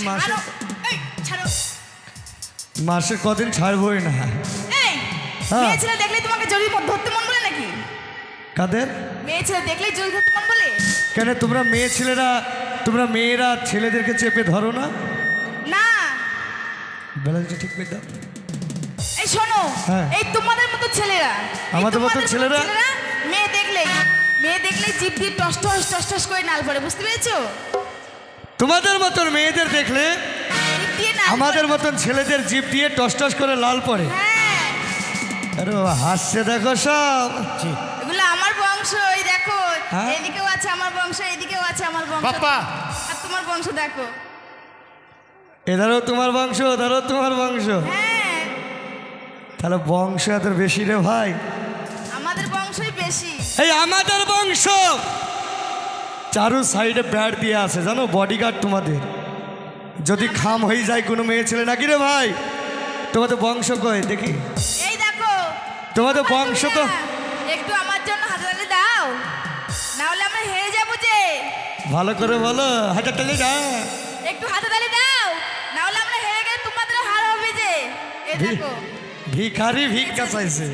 মাসে মাসে কদিন ছাড়বই না। মেয়ে ছেলে দেখলে তোমাকে জড়ি ধরতে মন বলে নাকি? কাদের মেয়ে ছেলে দেখলেই জড়ি ধরতে মন বলে? কেন তোমরা মেয়েরা ছেলেদেরকে চেপে ধরো না? না ব্যালেন্সটা ঠিক করে দাও। এই শোনো, এই তোমাদের মতো ছেলেরা, আমাদের মতো ছেলেরা মেয়ে দেখলেই জিভ দিয়ে টস টস টস টস করে নাল পড়ে, বুঝতে পেরেছো? তোমাদের মতন মেয়েদের দেখলে আমাদের মতন ছেলেদের জিভ দিয়ে টস টস করে লাল পড়ে। আরে বাবা হাসছে দেখো সব। এগুলো আমার বংশ, এই দেখো এদিকেও আছে আমার বংশ, এদিকেও আছে আমার বংশ, আর তোমার বংশ দেখো, এধারও তোমার বংশ, ওধারও তোমার বংশ। তাহলে বংশ এত বেশি রে ভাই? আমাদের বংশই বেশি। এই আমাদের বংশ চারু সাইডে ব্যাট দিয়ে আছে জানো, বডিগার্ড তোমাদের। যদি খাম হয়ে যায় কোনো মেয়ে ছেলে নাকি রে ভাই? তোমাদের বংশ কই দেখি? এই দেখো তোমাদের বংশ তো। একটু আমার জন্য হাততালি দাও, না হলে আমরা হেরে যাবো যে। ভালো করে বলো, হাততালি দাও। একটু হাততালি দাও, না হলে আমরা হেরে গেলে তোমাদের হার হবে যে। এই দেখো ভিখারি ভিক্ষা চাইছে,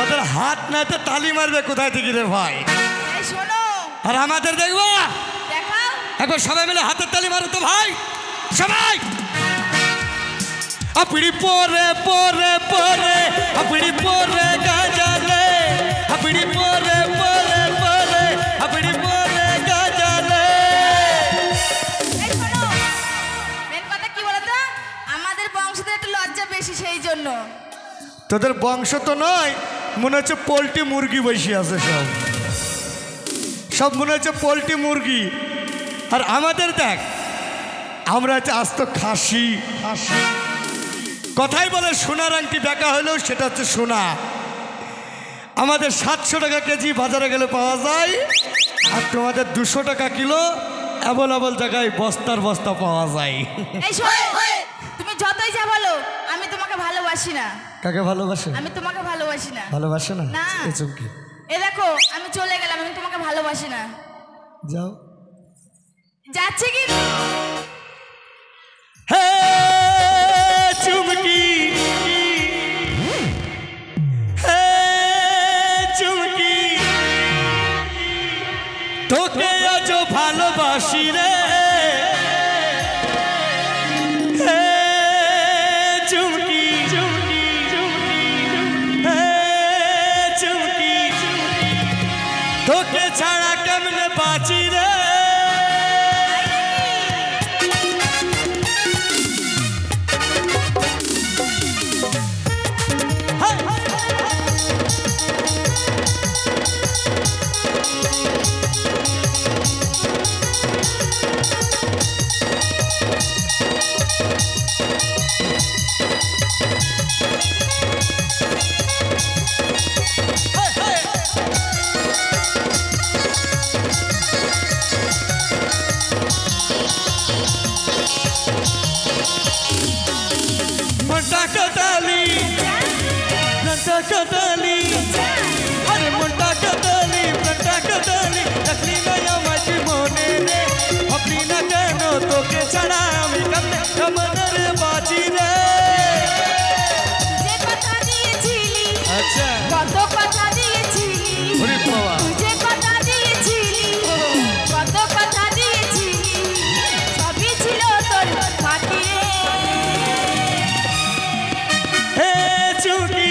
ওদের হাত না তো তালি মারবে কোথায় থেকে রে ভাই? এই শোনো, আর আমাদের দেখবো, দেখাও একবার সবাই মিলে হাতের তালি মারো তো ভাই সবাই। আপনি পরে পরে পরে আপনি পরে গাজালে, আপনি পরে পরে পরে আপনি পরে গাজালে। এই শোনো, মেন কথা কি বলতো, আমাদের বংশতে একটু লজ্জা বেশি, সেই জন্য। তোদের বংশ তো নয়, মনে হচ্ছে পোল্ট্রি মুরগি বসে আছে, সব মনে হচ্ছে পোল্ট্রি মুরগি। আর আমাদের দেখ, আমরা হচ্ছে আস্ত খাসি। কথাই বলে সোনার আংটি বেকা হলেও সেটা হচ্ছে সোনা। আমাদের 700 টাকা কেজি বাজারে গেলে পাওয়া যায়, আর তোমাদের 200 টাকা কিলো অ্যাভেলেবল জায়গায় বস্তার বস্তা পাওয়া যায়। এই শোনো, তুমি যতই যা বলো, আমি তোমাকে ভালোবাসি না। কাকে ভালোবাসে? আমি তোমাকে ভালোবাসি না। ভালোবাসে না? না। এই চুমকি, এ দেখো আমি চলে গেলাম, আমি তোমাকে ভালোবাসি না। যাও। যাচ্ছে কি? হে চুমকি, হে চুমকি, তোকে আজ ভালোবাসি রে। হে চুমকি, হে চুমকি, তোকে ছাড়া কেমনে বাঁচি রে। कदली अरे मुंडा कदली मुंडा कदली रखली नया मज मोने रे अपनी न कहनो तो के चढ़ा আমি কমনে কমনে রে বাজি রে যে কথা দিয়েছিলি আচ্ছা কত কথা দিয়েছিলি ওরে বাবা যে কথা দিয়েছিলি কত কথা দিয়েছিলি সবই ছিল তোর বাকি হে চুকি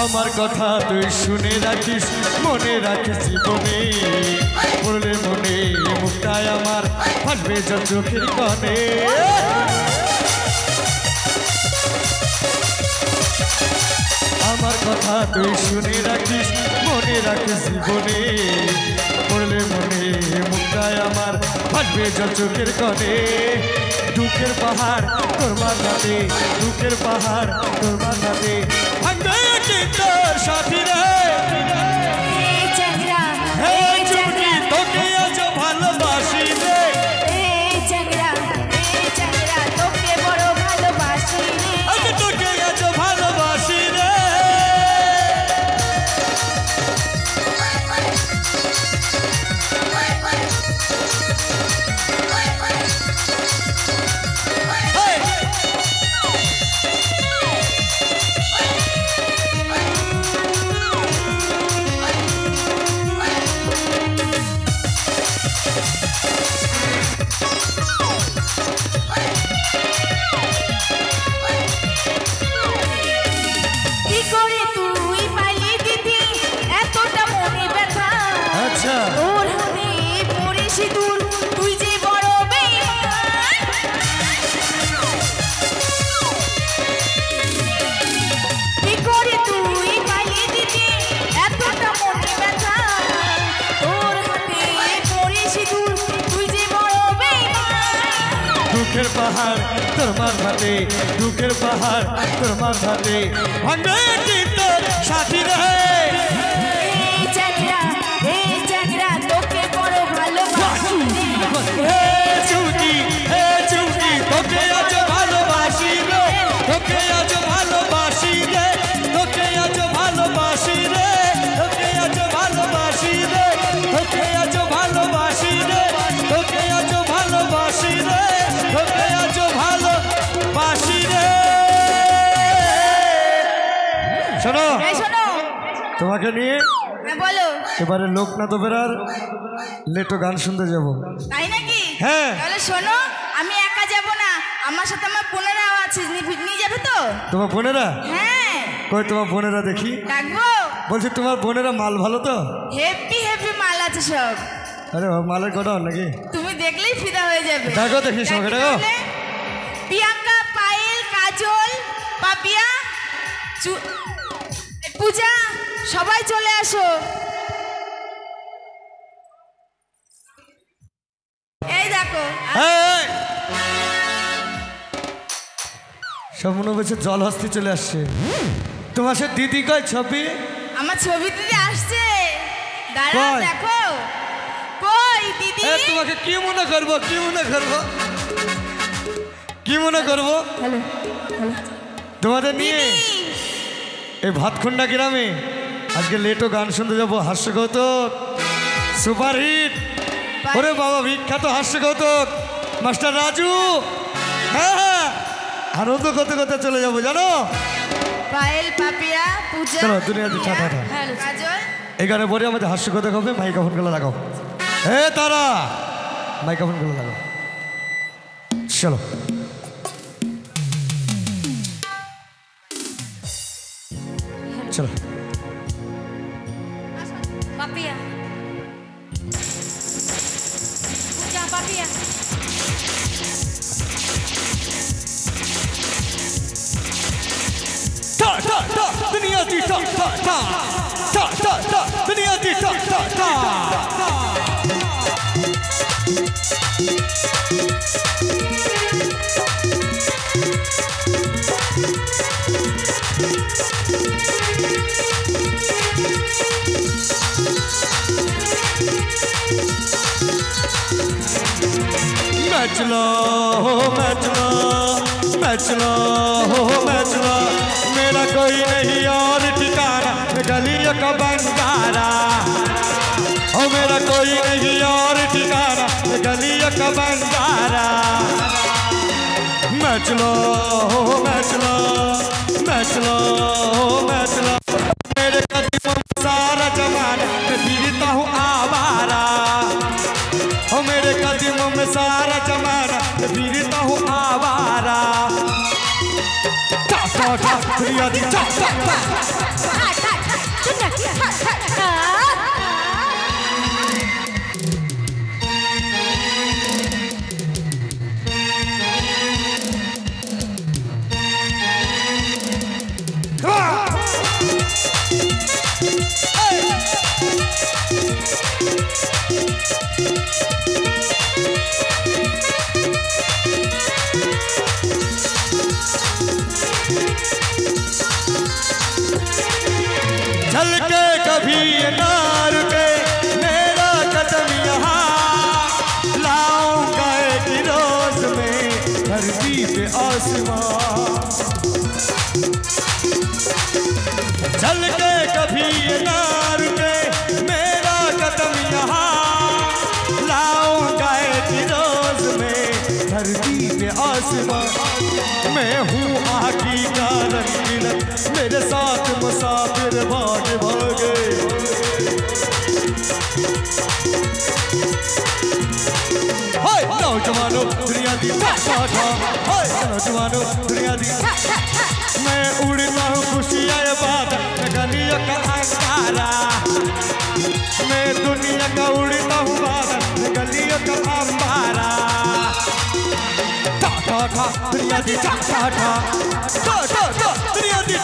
আমার কথা তুই শুনে রাখিস মনে রাখিস জীবনে পড়লে মনে মুখটায় আমার ফাটবে চোখের কনে তুই শুনে রাখিস মনে রাখিস জীবনে পড়লে মনে মুক্তায় আমার ভাসবে জল চোখের কনে দুঃখের পাহাড় তোর মাথাতে দুঃখের পাহাড় তোর মাথাতে ভাঙবে কি তোর সাথী রে তোকে আজ ভালোবাসি রে তোকে বড় ভালোবাসি রে তোকে আজ ভালোবাসি রে দুঃখের পাহাড় তোর মাথাতে দুঃখের পাহাড় তোর মাথাতে ভাঙবে কি তোর সাথী রে তোকে বড় ভালোবাসি হে চুটি তোকে আজ ভালোবাসি রে তোকে আজ ভালোবাসি রে তোকে আজ ভালোবাসি রে তোকে আজ ভালোবাসি রে তোকে আজ ভালোবাসি রে তোকে আজ ভালোবাসি রে তোকে আজ ভালোবাসি রে শোনো তোমাকে নিয়ে বলো এবারে লোকনাথ বেরার লেটো গান শুনতে যাব তাই নাকি হ্যাঁ তাহলে শোনো আমি একা যাব না আমার সাথে আমার বোনেরাও আছে নিয়ে যাবে তো তোমার বোনেরা হ্যাঁ কই তোমার বোনেরা দেখি ডাকবো বলছি তোমার বোনেরা মাল ভালো তো হেভি মাল আছে সব আরে মালের গোডাউন নাকি তুমি দেখলেই ফিদা হয়ে যাবে দেখো দেখি সঙ্গে দেখো প্রিয়াঙ্কা পায়েল কাজল পাপিয়া পূজা সবাই চলে আসো এই দেখো সব মনে হচ্ছে জল হস্তি চলে আসছে তোমার সে দিদি কয় ছবি আমার ছবি দিদি আসছে দাঁড়াও দেখো কই দিদি তোমাকে কি মনে করবো কি মনে করবো কি মনে করবো তোমাদের নিয়ে এই ভাতখুন্ডা গ্রামে আজকে লেটো গান শুনতে যাবো হাস্যকৌতুক সুপারহিট ওরে বাবা বিখ্যাত হাস্যকৌতুক মাস্টার রাজু হ্যাঁ আনন্দ করতে করতে চলে যাবো জানো পায়েল পাপিয়া পূজা চলো দুনিয়া টাটা কাজল এই গানে পরে আমাদের হাস্যকৌতুক হবে মাইক্রোফোনগুলো লাগাও হে তারা মাইক্রোফোনগুলো লাগাও চলো চলো পাপিয়া পূজা পাপিয়া टा टा टा दुनिया दी टा टा टा टा टा टा दुनिया दी टा टा टा मैच लो मैच लो मैच लो मैच लो मेरा कोई नहीं और ठिकाना गलियों का बंजारा ओ मेरा कोई नहीं और ठिकाना गलियों का बंजारा मैच लो मैच लो मैच लो मैच लो मेरे कदमों में सारा जमाना मैं फिरता हूँ आवारा ओ मेरे कदमों में सारा जमाना मैं फिरता हूँ आवारा दुनिया दी टा टा टा Come on! चल के कभी ये ना रुके मेरा कदम यहाँ, लाऊंगा एक रोज में धरती पे आसमां। चल के कभी ये ना रुके मेरा कदम यहाँ, लाऊंगा एक रोज में धरती पे आसमां। मैं हूँ आकी का रंगीन, मेरे साथ मुसाफिर भाग भागे। नौजवानों दुनिया दी नौजवानों दुनिया दी, मैं उड़ता हूँ खुशियाँ बादल गलियों का अंगारा। मैं दुनिया का उड़ता हूँ बादल गलियों का अंबारा। दुनिया दी दुनिया दी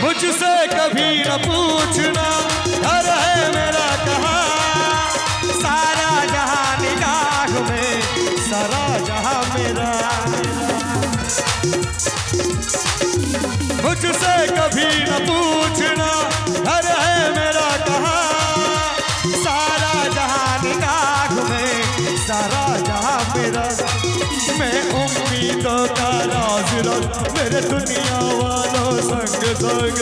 मुझसे कभी न पूछना घर है मेरा कहाँ, सारा जहां निगाह में सारा जहां मेरा। मुझसे कभी न पूछना घर है मेरा कहाँ, सारा जहां निगाह में सारा जहां मेरा। मैं उम्मीदों का राज मेरे दुनिया वालों संग संग।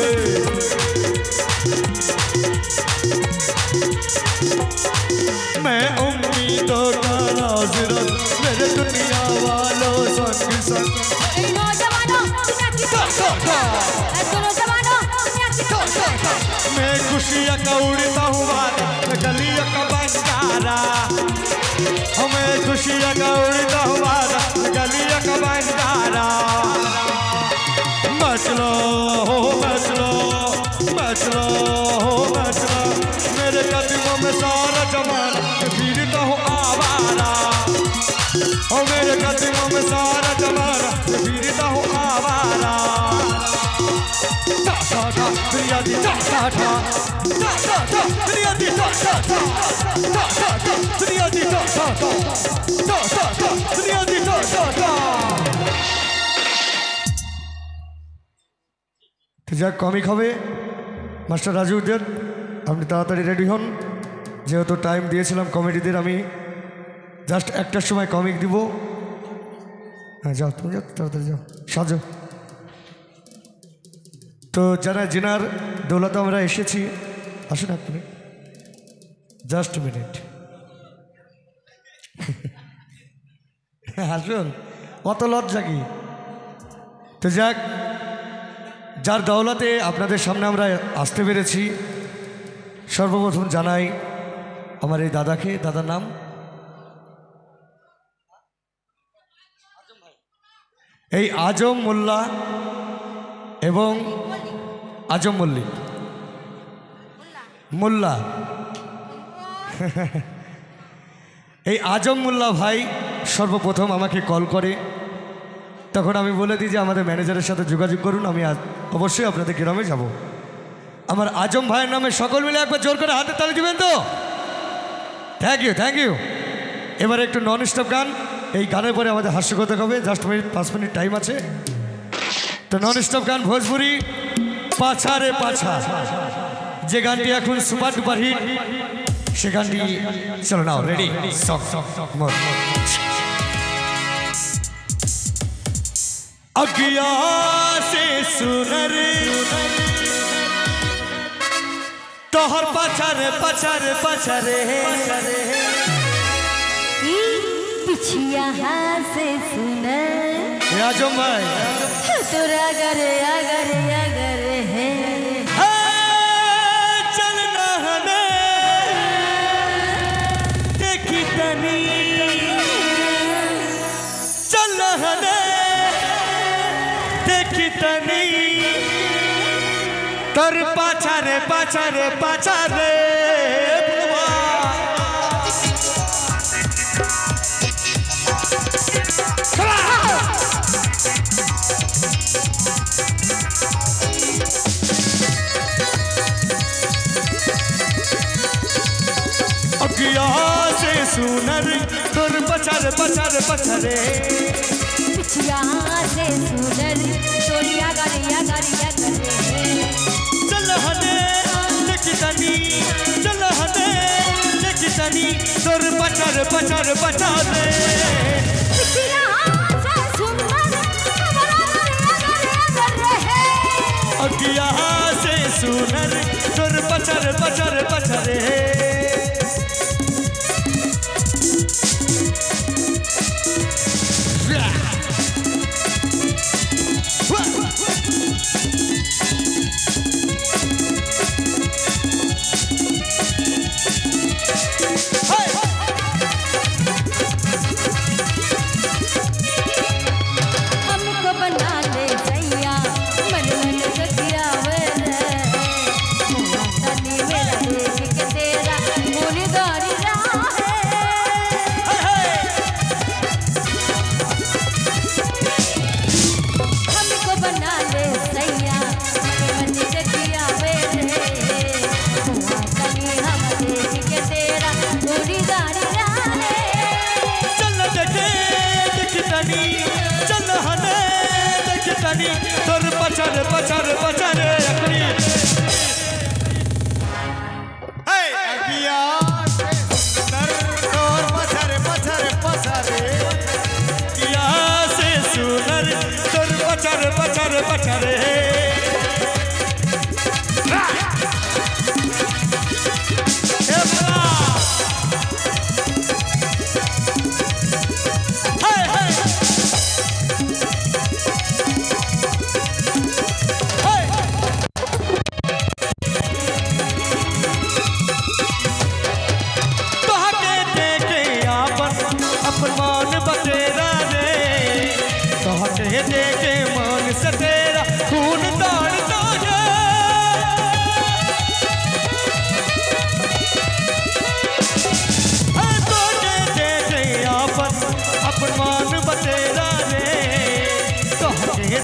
मैं उम्मीदों का राज मेरे दुनिया वालों संग संग। मैं खुशियाँ का उड़ता हूँ बादल गलियों का बंजारा। मैं खुशियाँ का उड़ता हूँ बादल गलियों का बंजारा। मचलो हो मचलो मचलो हो मचलो, मेरे कदमों में सारा जमाना फिरता हूँ आवारा। ओ मेरे कदमों में सारा जमाना फिरता हूँ आवारा। दुनिया दी दुनिया दी दुनिया दी दुनिया दी। যাক কমিক হবে মাস্টার রাজুদের, আপনি তাড়াতাড়ি রেডি হন, যেহেতু টাইম দিয়েছিলাম কমেডিদের। আমি জাস্ট একটার সময় কমিক দিব। হ্যাঁ যাও তুমি যাও, তাড়াতাড়ি যাও সাজো। তো যারা জেনার দৌলতে আমরা এসেছি, আসুন আপনি জাস্ট মিনিট আসুন, অত লজ্জা কি। তো যাক, যার দৌলতে আপনাদের সামনে আমরা আসতে পেরেছি, সর্বপ্রথম জানাই আমার এই দাদাকে। দাদার নাম এই আজম মোল্লা এবং আজম মল্লিক মোল্লা। এই আজম মোল্লা ভাই সর্বপ্রথম আমাকে কল করে, তখন আমি বলে দিই যে আমাদের ম্যানেজারের সাথে যোগাযোগ করুন, আমি অবশ্যই আপনাদের গ্রামে যাব। আমার আজম ভাইয়ের নামে সকল মিলে একবার জোর করে হাতে তালি দিবেন তো? Thank you thank you. এবারে একটু নন স্টপ গান, এই গানের পরে আমাদের হাস্যকতা হবে, জাস্ট 5 মিনিট টাইম আছে। তো নন স্টপ গান ভোজপুরি পাছা রে পাছা, যে গানটি এখন সুপার ডুপার হিট, সে গানটি চলো নাও রেডি। अगिया से सुनर तोहर पछरे पछरे पछरे पिछिया से सुनर आजम भाई तोरा अगर अगर अगर है चलना हमें देखी तनी चलना हमें कितनी तर पाछा रे अगिया से सुनर तोर पचर पचर पचरे पिछिया से सुनर तोरिया गरिया गरिया करे चल हने लिखतनी चल हने लिखतनी तोर पचर पचर पचरे पिछिया से सुनर अगिया से सुनर तोर पचर पचर पचरे तोर पचर पचर पचरे अकड़ी अगिया सुंदर तोर पचर पचर पचरे अगिया से सुनर तोर पचर पचर पचरे मान बतेरा रे तोहके देखे मान सतेरा